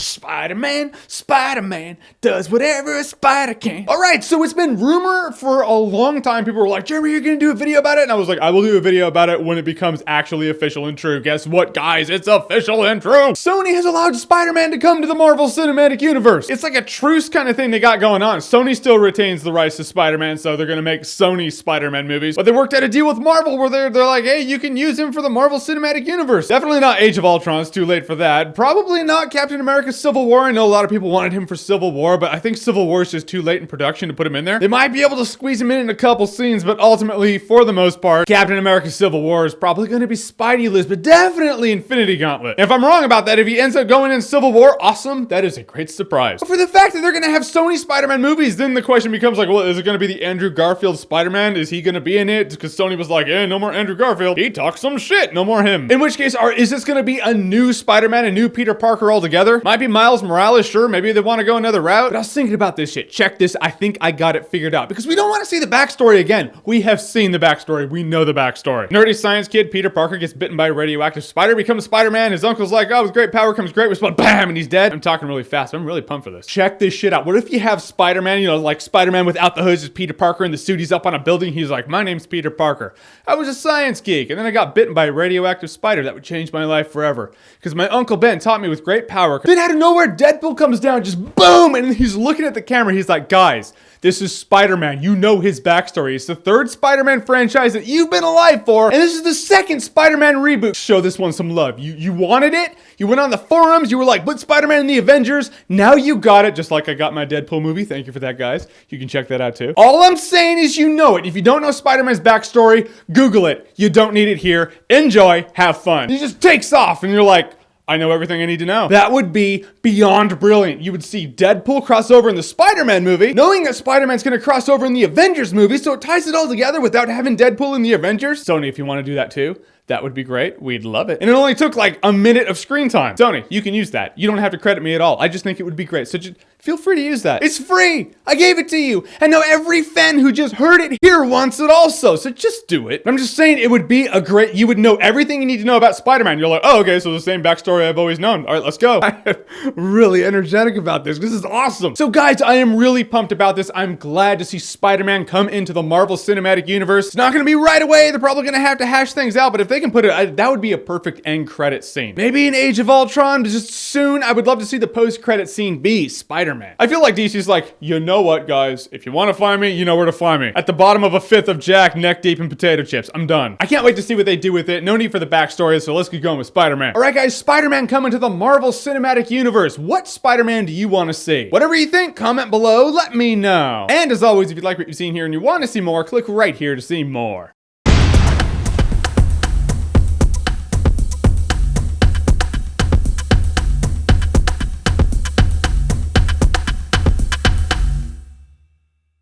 Spider-Man, Spider-Man does whatever a spider can. All right, so it's been rumor for a long time. People were like, Jeremy, you're gonna do a video about it? And I was like, I will do a video about it when it becomes actually official and true. Guess what, guys? It's official and true. Sony has allowed Spider-Man to come to the Marvel Cinematic Universe. It's like a truce kind of thing they got going on. Sony still retains the rights to Spider-Man, so they're gonna make Sony Spider-Man movies. But they worked out a deal with Marvel where they're like, hey, you can use him for the Marvel Cinematic Universe. Definitely not Age of Ultron. It's too late for that. Probably not Captain America Civil War. I know a lot of people wanted him for Civil War, but I think Civil War is just too late in production to put him in there. They might be able to squeeze him in a couple scenes, but ultimately, for the most part, Captain America Civil War is probably going to be Spidey list, but definitely Infinity Gauntlet. And if I'm wrong about that, if he ends up going in Civil War, awesome. That is a great surprise. But for the fact that they're going to have Sony Spider-Man movies, then the question becomes like, well, is it going to be the Andrew Garfield Spider-Man? Is he going to be in it? Because Sony was like, no more Andrew Garfield. He talks some shit. No more him. In which case, is this going to be a new Spider-Man, a new Peter Parker altogether? Might be Miles Morales, sure. Maybe they want to go another route. But I was thinking about this shit. Check this. I think I got it figured out. Because we don't want to see the backstory again. We have seen the backstory. We know the backstory. Nerdy science kid Peter Parker gets bitten by a radioactive spider, becomes Spider-Man. His uncle's like, oh, with great power comes great response. Bam! And he's dead. I'm talking really fast. I'm really pumped for this. Check this shit out. What if you have Spider-Man, like Spider-Man without the hoods is Peter Parker in the suit. He's up on a building. He's like, my name's Peter Parker. I was a science geek. And then I got bitten by a radioactive spider. That would change my life forever. Because my Uncle Ben taught me with great power. Then out of nowhere, Deadpool comes down, just boom! And he's looking at the camera. He's like, guys, this is Spider-Man. You know his backstory. It's the third Spider-Man franchise that you've been alive for. And this is the second Spider-Man reboot. Show this one some love. You wanted it. You went on the forums. You were like, put Spider-Man in the Avengers. Now you got it. Just like I got my Deadpool movie. Thank you for that, guys. You can check that out too. All I'm saying is you know it. If you don't know Spider-Man's backstory, Google it. You don't need it here. Enjoy. Have fun. He just takes off and you're like, I know everything I need to know. That would be beyond brilliant. You would see Deadpool cross over in the Spider-Man movie, knowing that Spider-Man's gonna cross over in the Avengers movie, so it ties it all together without having Deadpool in the Avengers. Sony, if you want to do that too, that would be great. We'd love it. And it only took like a minute of screen time. Sony, you can use that. You don't have to credit me at all. I just think it would be great. So just feel free to use that. It's free. I gave it to you. And now every fan who just heard it here wants it also. So just do it. I'm just saying it would be a great, you would know everything you need to know about Spider-Man. You're like, oh, okay, so the same backstory I've always known. All right, let's go. I'm really energetic about this. This is awesome. So guys, I am really pumped about this. I'm glad to see Spider-Man come into the Marvel Cinematic Universe. It's not going to be right away. They're probably going to have to hash things out, but if they can put it, that would be a perfect end credit scene. Maybe in Age of Ultron, but just soon, I would love to see the post-credit scene be Spider-Man. I feel like DC's like, you know what, guys? If you want to find me, you know where to find me. At the bottom of a fifth of Jack, neck deep in potato chips. I'm done. I can't wait to see what they do with it. No need for the backstory, so let's get going with Spider-Man. All right, guys, Spider-Man coming to the Marvel Cinematic Universe. What Spider-Man do you want to see? Whatever you think, comment below, let me know. And as always, if you like what you've seen here and you want to see more, click right here to see more.